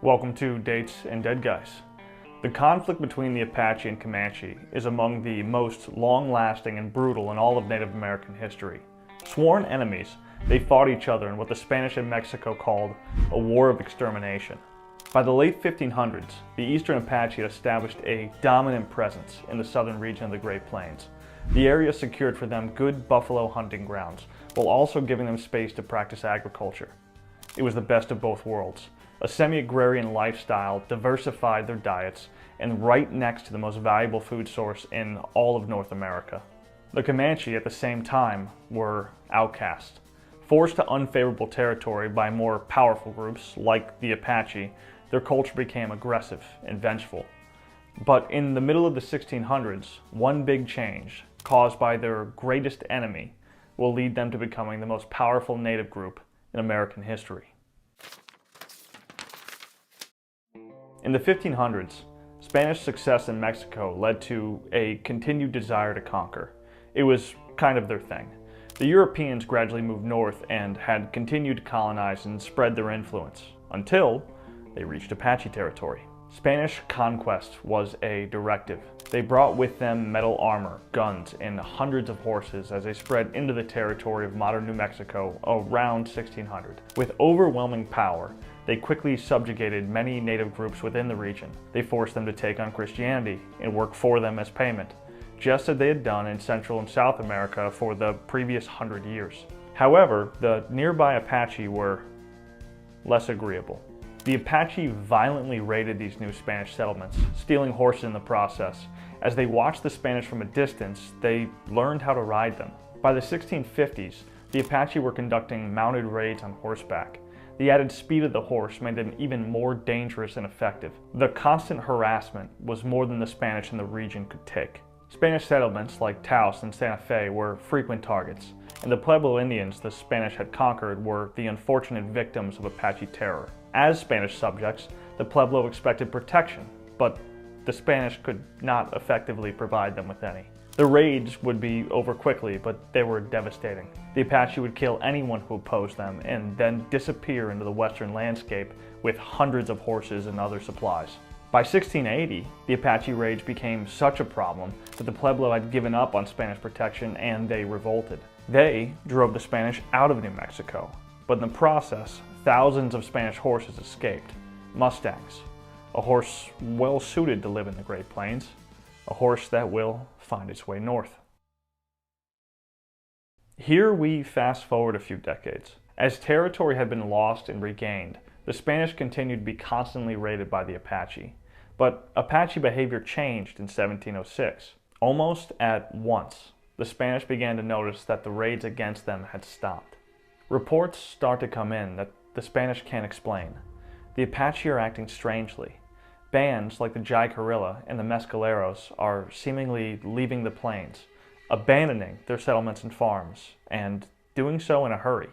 Welcome to Dates and Dead Guys. The conflict between the Apache and Comanche is among the most long-lasting and brutal in all of Native American history. Sworn enemies, they fought each other in what the Spanish and Mexico called a war of extermination. By the late 1500s, the Eastern Apache had established a dominant presence in the southern region of the Great Plains. The area secured for them good buffalo hunting grounds, while also giving them space to practice agriculture. It was the best of both worlds. A semi-agrarian lifestyle diversified their diets, and right next to the most valuable food source in all of North America. The Comanche at the same time were outcast. Forced to unfavorable territory by more powerful groups like the Apache, their culture became aggressive and vengeful. But in the middle of the 1600s, one big change, caused by their greatest enemy, will lead them to becoming the most powerful native group in American history. In the 1500s, Spanish success in Mexico led to a continued desire to conquer. It was kind of their thing. The Europeans gradually moved north and had continued to colonize and spread their influence, until they reached Apache territory. Spanish conquest was a directive. They brought with them metal armor, guns, and hundreds of horses as they spread into the territory of modern New Mexico around 1600. With overwhelming power, they quickly subjugated many native groups within the region. They forced them to take on Christianity and work for them as payment, just as they had done in Central and South America for the previous 100 years. However, the nearby Apache were less agreeable. The Apache violently raided these new Spanish settlements, stealing horses in the process. As they watched the Spanish from a distance, they learned how to ride them. By the 1650s, the Apache were conducting mounted raids on horseback. The added speed of the horse made them even more dangerous and effective. The constant harassment was more than the Spanish in the region could take. Spanish settlements like Taos and Santa Fe were frequent targets, and the Pueblo Indians the Spanish had conquered were the unfortunate victims of Apache terror. As Spanish subjects, the Pueblo expected protection, but the Spanish could not effectively provide them with any. The raids would be over quickly, but they were devastating. The Apache would kill anyone who opposed them and then disappear into the western landscape with hundreds of horses and other supplies. By 1680, the Apache raids became such a problem that the Pueblo had given up on Spanish protection and they revolted. They drove the Spanish out of New Mexico, but in the process, thousands of Spanish horses escaped. Mustangs, a horse well suited to live in the Great Plains, a horse that will find its way north. Here we fast forward a few decades. As territory had been lost and regained, the Spanish continued to be constantly raided by the Apache. But Apache behavior changed in 1706. Almost at once, the Spanish began to notice that the raids against them had stopped. Reports start to come in that the Spanish can't explain. The Apache are acting strangely. Bands like the Jai-Carilla and the Mescaleros are seemingly leaving the plains, abandoning their settlements and farms, and doing so in a hurry.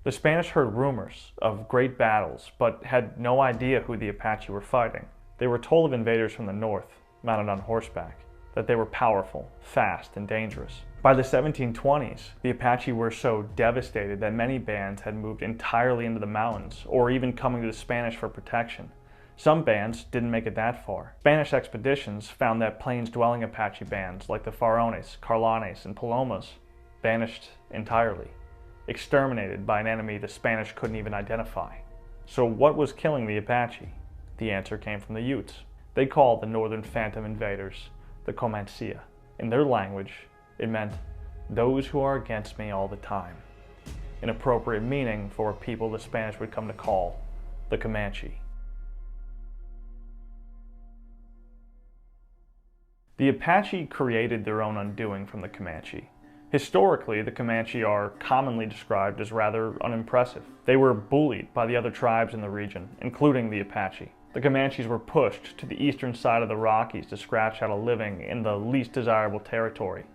The Spanish heard rumors of great battles, but had no idea who the Apache were fighting. They were told of invaders from the north, mounted on horseback, that they were powerful, fast, and dangerous. By the 1720s, the Apache were so devastated that many bands had moved entirely into the mountains, or even coming to the Spanish for protection. Some bands didn't make it that far. Spanish expeditions found that plains-dwelling Apache bands like the Farones, Carlanes, and Palomas vanished entirely, exterminated by an enemy the Spanish couldn't even identify. So what was killing the Apache? The answer came from the Utes. They called the northern phantom invaders the Comanche. In their language, it meant those who are against me all the time, an appropriate meaning for a people the Spanish would come to call the Comanche. The Apache created their own undoing from the Comanche. Historically, the Comanche are commonly described as rather unimpressive. They were bullied by the other tribes in the region, including the Apache. The Comanches were pushed to the eastern side of the Rockies to scratch out a living in the least desirable territory.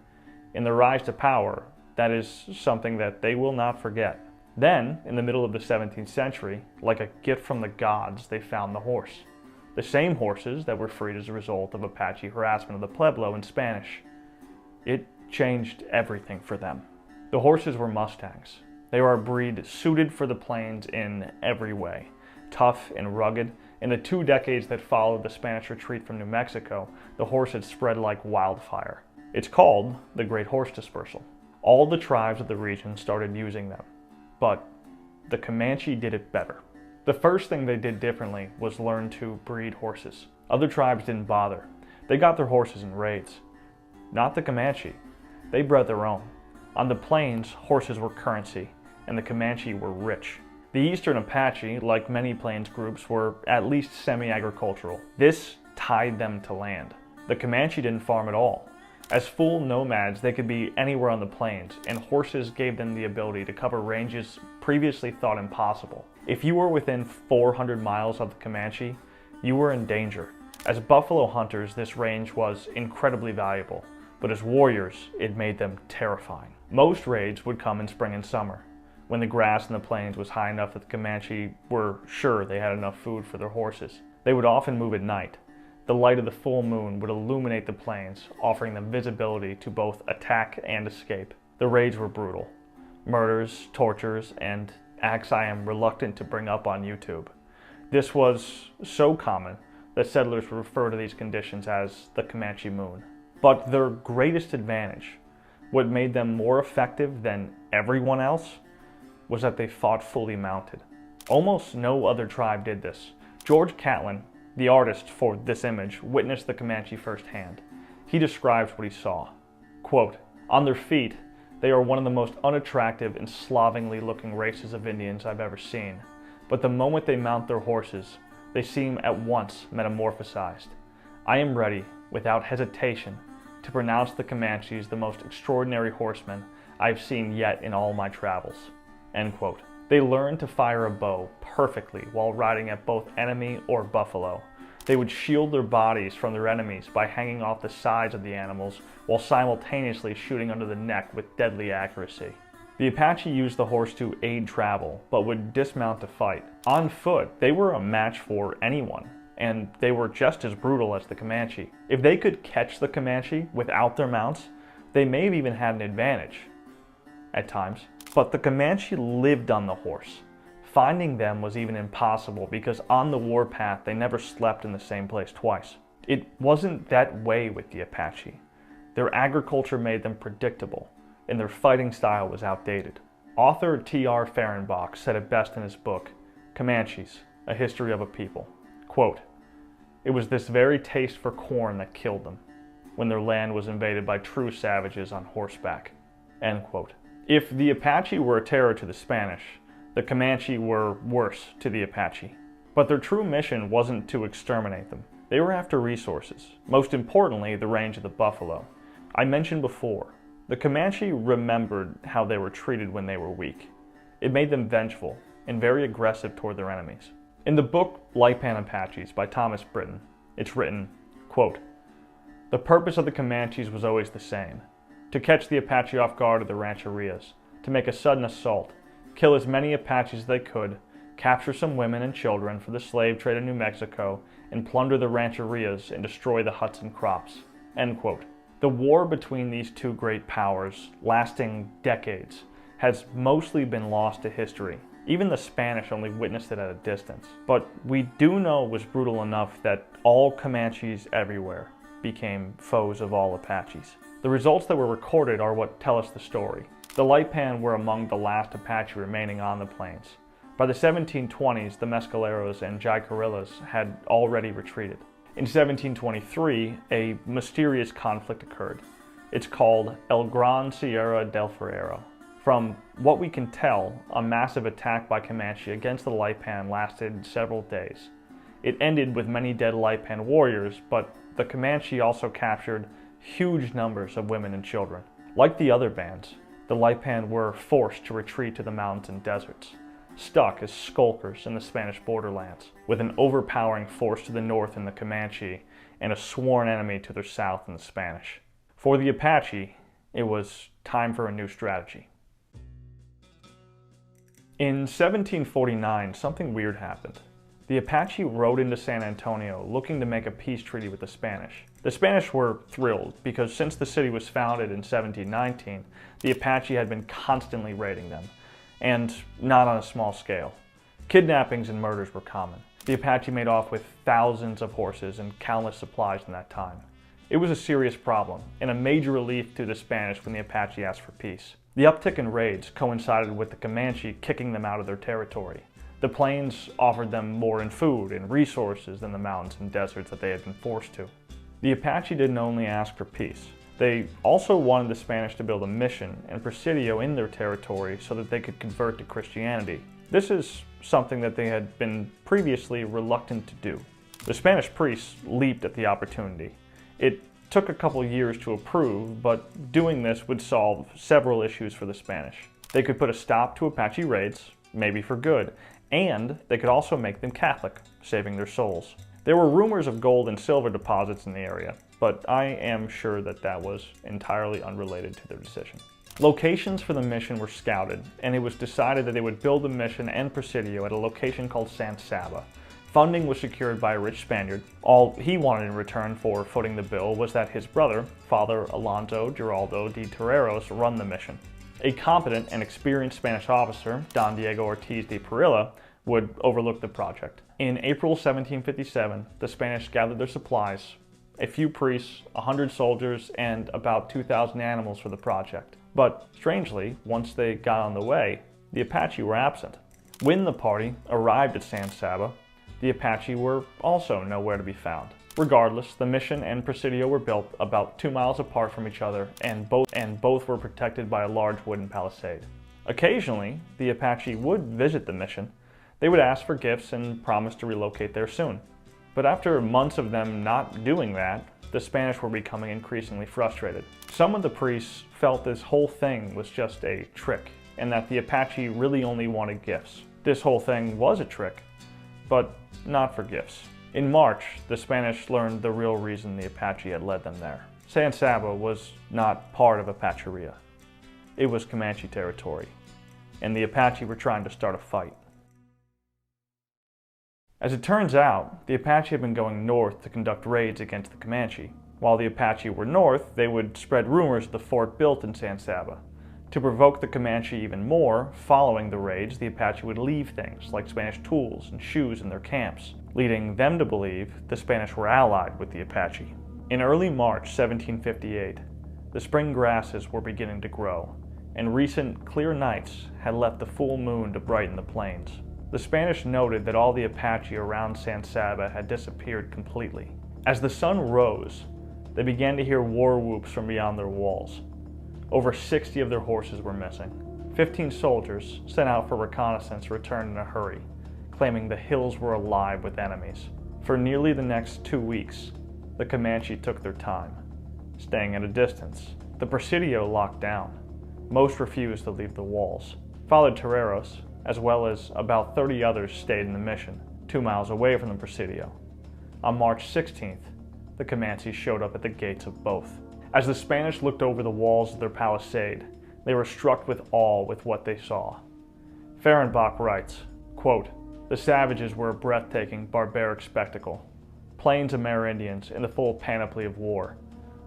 In their rise to power, that is something that they will not forget. Then, in the middle of the 17th century, like a gift from the gods, they found the horse. The same horses that were freed as a result of Apache harassment of the Pueblo in Spanish. It changed everything for them. The horses were Mustangs. They are a breed suited for the plains in every way. Tough and rugged, In the 2 decades that followed the Spanish retreat from New Mexico, the horse had spread like wildfire. It's called the Great Horse Dispersal. All the tribes of the region started using them, but the Comanche did it better. The first thing they did differently was learn to breed horses. Other tribes didn't bother. They got their horses in raids. Not the Comanche. They bred their own. On the plains, horses were currency, and the Comanche were rich. The Eastern Apache, like many plains groups, were at least semi-agricultural. This tied them to land. The Comanche didn't farm at all. As full nomads, they could be anywhere on the plains, and horses gave them the ability to cover ranges previously thought impossible. If you were within 400 miles of the Comanche, you were in danger. As buffalo hunters, this range was incredibly valuable, but as warriors, it made them terrifying. Most raids would come in spring and summer, when the grass in the plains was high enough that the Comanche were sure they had enough food for their horses. They would often move at night. The light of the full moon would illuminate the plains, offering them visibility to both attack and escape. The raids were brutal. Murders, tortures, and acts I am reluctant to bring up on YouTube. This was so common that settlers would refer to these conditions as the Comanche Moon. But their greatest advantage, what made them more effective than everyone else, was that they fought fully mounted. Almost no other tribe did this. George Catlin, the artist for this image, witnessed the Comanche firsthand. He describes what he saw. Quote, "On their feet, they are one of the most unattractive and slovenly looking races of Indians I've ever seen. But the moment they mount their horses, they seem at once metamorphosized. I am ready, without hesitation, to pronounce the Comanches the most extraordinary horsemen I've seen yet in all my travels." End quote. They learned to fire a bow perfectly while riding at both enemy or buffalo. They would shield their bodies from their enemies by hanging off the sides of the animals while simultaneously shooting under the neck with deadly accuracy. The Apache used the horse to aid travel, but would dismount to fight. On foot, they were a match for anyone, and they were just as brutal as the Comanche. If they could catch the Comanche without their mounts, they may have even had an advantage at times. But the Comanche lived on the horse. Finding them was even impossible because on the warpath they never slept in the same place twice. It wasn't that way with the Apache. Their agriculture made them predictable, and their fighting style was outdated. Author T.R. Fehrenbach said it best in his book, Comanches, A History of a People. Quote, "It was this very taste for corn that killed them, when their land was invaded by true savages on horseback." End quote. If the Apache were a terror to the Spanish, the Comanche were worse to the Apache. But their true mission wasn't to exterminate them. They were after resources, most importantly the range of the buffalo. I mentioned before, the Comanche remembered how they were treated when they were weak. It made them vengeful and very aggressive toward their enemies. In the book Lipan Apaches by Thomas Britton, it's written, quote, "The purpose of the Comanches was always the same. To catch the Apache off guard at the rancherias, to make a sudden assault, kill as many Apaches as they could, capture some women and children for the slave trade in New Mexico, and plunder the rancherias and destroy the huts and crops." End quote. The war between these two great powers, lasting decades, has mostly been lost to history. Even the Spanish only witnessed it at a distance. But we do know it was brutal enough that all Comanches everywhere became foes of all Apaches. The results that were recorded are what tell us the story. The Lipan were among the last Apache remaining on the plains. By the 1720s, the Mescaleros and Jicarillas had already retreated. In 1723, a mysterious conflict occurred. It's called El Gran Sierra del Ferrero. From what we can tell, a massive attack by Comanche against the Lipan lasted several days. It ended with many dead Lipan warriors, but the Comanche also captured huge numbers of women and children. Like the other bands, the Lipan were forced to retreat to the mountains and deserts, stuck as skulkers in the Spanish borderlands, with an overpowering force to the north in the Comanche and a sworn enemy to their south in the Spanish. For the Apache, it was time for a new strategy. In 1749, something weird happened. The Apache rode into San Antonio looking to make a peace treaty with the Spanish. The Spanish were thrilled because since the city was founded in 1719, the Apache had been constantly raiding them, and not on a small scale. Kidnappings and murders were common. The Apache made off with thousands of horses and countless supplies in that time. It was a serious problem, and a major relief to the Spanish when the Apache asked for peace. The uptick in raids coincided with the Comanche kicking them out of their territory. The plains offered them more in food and resources than the mountains and deserts that they had been forced to. The Apache didn't only ask for peace. They also wanted the Spanish to build a mission and presidio in their territory so that they could convert to Christianity. This is something that they had been previously reluctant to do. The Spanish priests leaped at the opportunity. It took a couple years to approve, but doing this would solve several issues for the Spanish. They could put a stop to Apache raids, maybe for good, and they could also make them Catholic, saving their souls. There were rumors of gold and silver deposits in the area, but I am sure that that was entirely unrelated to their decision. Locations for the mission were scouted, and it was decided that they would build the mission and presidio at a location called San Saba. Funding was secured by a rich Spaniard. All he wanted in return for footing the bill was that his brother, Father Alonso Giraldo de Terreros, run the mission. A competent and experienced Spanish officer, Don Diego Ortiz de Parilla, would overlook the project. In April 1757, the Spanish gathered their supplies, a few priests, 100 soldiers, and about 2,000 animals for the project. But strangely, once they got on the way, the Apache were absent. When the party arrived at San Saba, the Apache were also nowhere to be found. Regardless, the mission and presidio were built about 2 miles apart from each other, and both were protected by a large wooden palisade. Occasionally, the Apache would visit the mission. They would ask for gifts and promise to relocate there soon. But after months of them not doing that, the Spanish were becoming increasingly frustrated. Some of the priests felt this whole thing was just a trick, and that the Apache really only wanted gifts. This whole thing was a trick, but not for gifts. In March, the Spanish learned the real reason the Apache had led them there. San Saba was not part of Apacheria. It was Comanche territory, and the Apache were trying to start a fight. As it turns out, the Apache had been going north to conduct raids against the Comanche. While the Apache were north, they would spread rumors of the fort built in San Saba. To provoke the Comanche even more, following the raids, the Apache would leave things like Spanish tools and shoes in their camps, leading them to believe the Spanish were allied with the Apache. In early March 1758, the spring grasses were beginning to grow, and recent clear nights had left the full moon to brighten the plains. The Spanish noted that all the Apache around San Saba had disappeared completely. As the sun rose, they began to hear war whoops from beyond their walls. Over 60 of their horses were missing. 15 soldiers sent out for reconnaissance returned in a hurry, claiming the hills were alive with enemies. For nearly the next 2 weeks, the Comanche took their time, staying at a distance. The presidio locked down. Most refused to leave the walls. Father Terreros, as well as about 30 others, stayed in the mission, 2 miles away from the presidio. On March 16th, the Comanche showed up at the gates of both. As the Spanish looked over the walls of their palisade, they were struck with awe with what they saw. Fehrenbach writes, quote, "The savages were a breathtaking, barbaric spectacle. Plains Amerindians in the full panoply of war.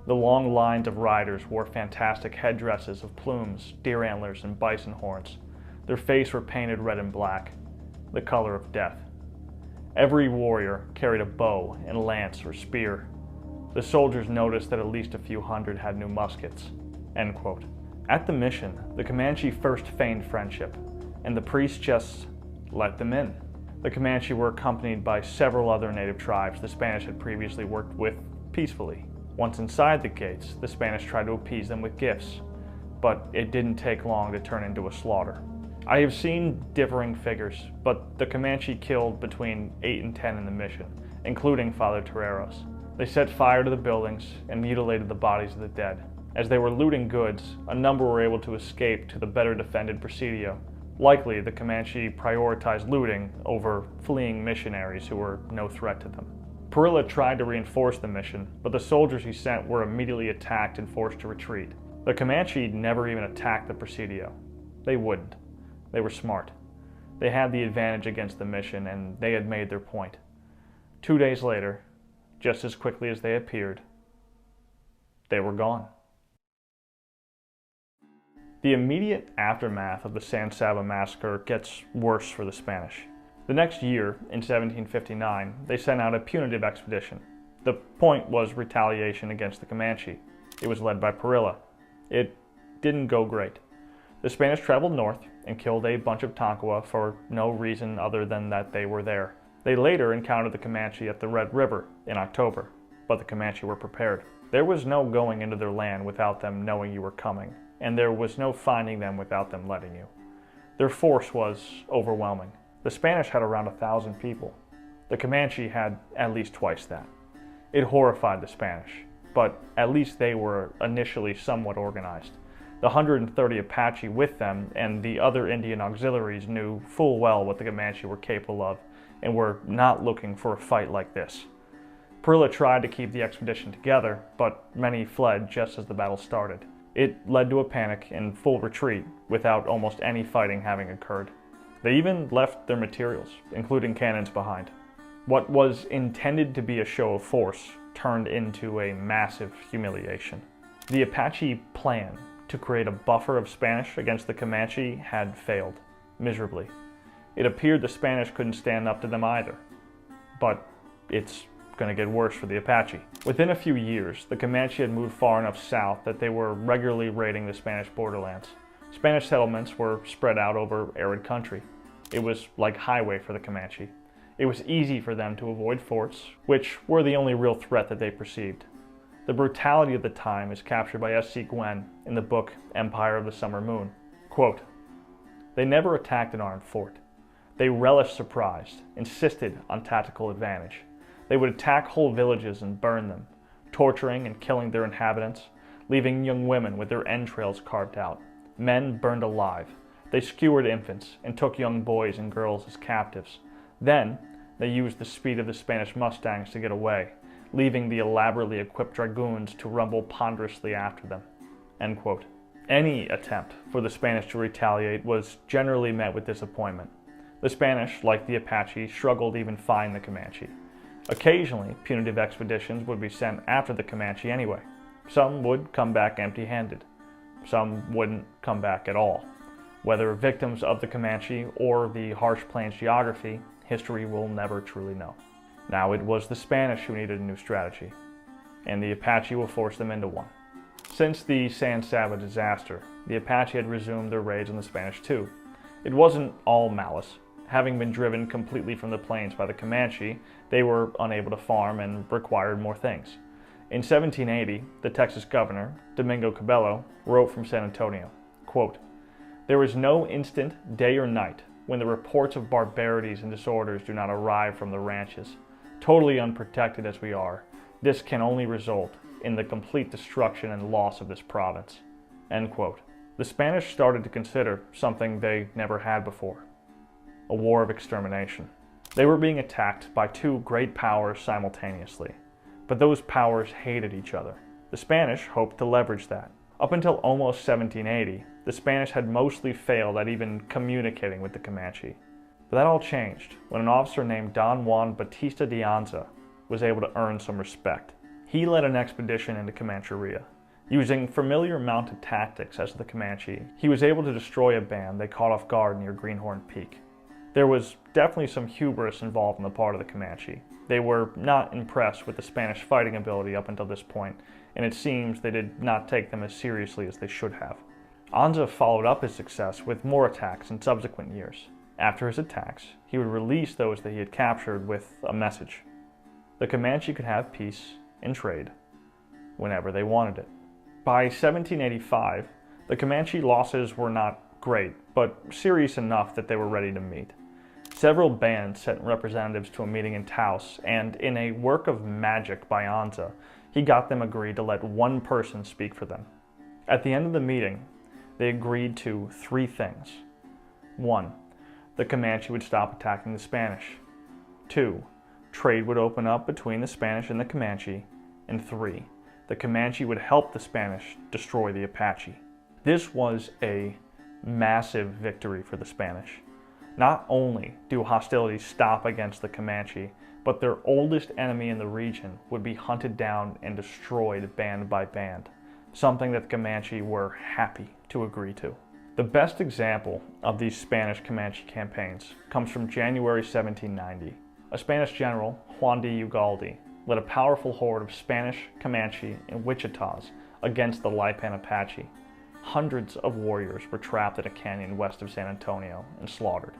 The long lines of riders wore fantastic headdresses of plumes, deer antlers, and bison horns. Their faces were painted red and black, the color of death. Every warrior carried a bow and lance or spear. The soldiers noticed that at least a few hundred had new muskets." End quote. At the mission, the Comanche first feigned friendship, and the priests just let them in. The Comanche were accompanied by several other native tribes the Spanish had previously worked with peacefully. Once inside the gates, the Spanish tried to appease them with gifts, but it didn't take long to turn into a slaughter. I have seen differing figures, but the Comanche killed between 8 and 10 in the mission, including Father Terreros. They set fire to the buildings and mutilated the bodies of the dead. As they were looting goods, a number were able to escape to the better defended presidio. Likely, the Comanche prioritized looting over fleeing missionaries who were no threat to them. Parilla tried to reinforce the mission, but the soldiers he sent were immediately attacked and forced to retreat. The Comanche never even attacked the presidio. They wouldn't. They were smart. They had the advantage against the mission, and they had made their point. 2 days later, just as quickly as they appeared, they were gone. The immediate aftermath of the San Saba massacre gets worse for the Spanish. The next year, in 1759, they sent out a punitive expedition. The point was retaliation against the Comanche. It was led by Parilla. It didn't go great. The Spanish traveled north and killed a bunch of Tonkawa for no reason other than that they were there. They later encountered the Comanche at the Red River in October, but the Comanche were prepared. There was no going into their land without them knowing you were coming, and there was no finding them without them letting you. Their force was overwhelming. The Spanish had around 1,000 people. The Comanche had at least twice that. It horrified the Spanish, but at least they were initially somewhat organized. The 130 Apache with them and the other Indian auxiliaries knew full well what the Comanche were capable of and were not looking for a fight like this. Parilla tried to keep the expedition together, but many fled just as the battle started. It led to a panic and full retreat without almost any fighting having occurred. They even left their materials, including cannons, behind. What was intended to be a show of force turned into a massive humiliation. The Apache plan to create a buffer of Spanish against the Comanche had failed, miserably. It appeared the Spanish couldn't stand up to them either. But it's going to get worse for the Apache. Within a few years, the Comanche had moved far enough south that they were regularly raiding the Spanish borderlands. Spanish settlements were spread out over arid country. It was like highway for the Comanche. It was easy for them to avoid forts, which were the only real threat that they perceived. The brutality of the time is captured by S.C. Gwynn in the book Empire of the Summer Moon. Quote, "They never attacked an armed fort. They relished surprise, insisted on tactical advantage. They would attack whole villages and burn them, torturing and killing their inhabitants, leaving young women with their entrails carved out. Men burned alive. They skewered infants and took young boys and girls as captives. Then, they used the speed of the Spanish mustangs to get away, leaving the elaborately equipped dragoons to rumble ponderously after them." End quote. Any attempt for the Spanish to retaliate was generally met with disappointment. The Spanish, like the Apache, struggled to even find the Comanche. Occasionally, punitive expeditions would be sent after the Comanche anyway. Some would come back empty-handed. Some wouldn't come back at all. Whether victims of the Comanche or the harsh plains geography, history will never truly know. Now it was the Spanish who needed a new strategy, and the Apache will force them into one. Since the San Saba disaster, the Apache had resumed their raids on the Spanish too. It wasn't all malice. Having been driven completely from the plains by the Comanche, they were unable to farm and required more things. In 1780, the Texas governor, Domingo Cabello, wrote from San Antonio, quote, "There is no instant, day or night, when the reports of barbarities and disorders do not arrive from the ranches. Totally unprotected as we are, this can only result in the complete destruction and loss of this province." End quote. The Spanish started to consider something they never had before: a war of extermination. They were being attacked by two great powers simultaneously, but those powers hated each other. The Spanish hoped to leverage that. Up until almost 1780, the Spanish had mostly failed at even communicating with the Comanche. But that all changed when an officer named Don Juan Batista de Anza was able to earn some respect. He led an expedition into Comancheria. Using familiar mounted tactics as the Comanche, he was able to destroy a band they caught off guard near Greenhorn Peak. There was definitely some hubris involved on the part of the Comanche. They were not impressed with the Spanish fighting ability up until this point, and it seems they did not take them as seriously as they should have. Anza followed up his success with more attacks in subsequent years. After his attacks, he would release those that he had captured with a message. The Comanche could have peace and trade whenever they wanted it. By 1785, the Comanche losses were not great, but serious enough that they were ready to meet. Several bands sent representatives to a meeting in Taos, and in a work of magic by Anza, he got them agreed to let one person speak for them. At the end of the meeting, they agreed to 3 things. 1. The Comanche would stop attacking the Spanish. 2. Trade would open up between the Spanish and the Comanche. And 3. The Comanche would help the Spanish destroy the Apache. This was a massive victory for the Spanish. Not only do hostilities stop against the Comanche, but their oldest enemy in the region would be hunted down and destroyed band by band, something that the Comanche were happy to agree to. The best example of these Spanish Comanche campaigns comes from January 1790. A Spanish general, Juan de Ugalde, led a powerful horde of Spanish, Comanche, and Wichitas against the Lipan Apache. Hundreds of warriors were trapped in a canyon west of San Antonio and slaughtered.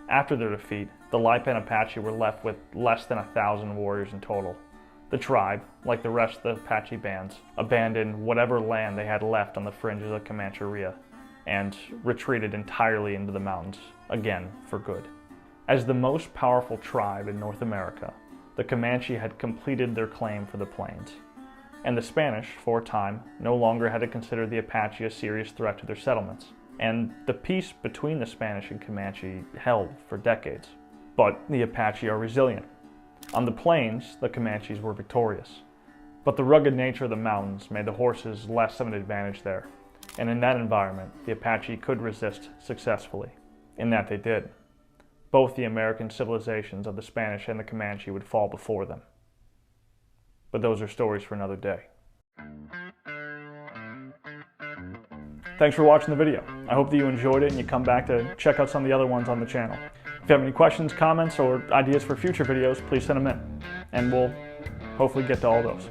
After their defeat, the Lipan Apache were left with less than 1,000 warriors in total. The tribe, like the rest of the Apache bands, abandoned whatever land they had left on the fringes of Comancheria and retreated entirely into the mountains, again for good. As the most powerful tribe in North America, the Comanche had completed their claim for the plains, and the Spanish, for a time, no longer had to consider the Apache a serious threat to their settlements, and the peace between the Spanish and Comanche held for decades. But the Apache are resilient. On the plains, the Comanches were victorious, but the rugged nature of the mountains made the horses less of an advantage there, and in that environment, the Apache could resist successfully, in that they did. Both the American civilizations of the Spanish and the Comanche would fall before them. But those are stories for another day. Thanks for watching the video. I hope that you enjoyed it and you come back to check out some of the other ones on the channel. If you have any questions, comments, or ideas for future videos, please send them in, and we'll hopefully get to all those.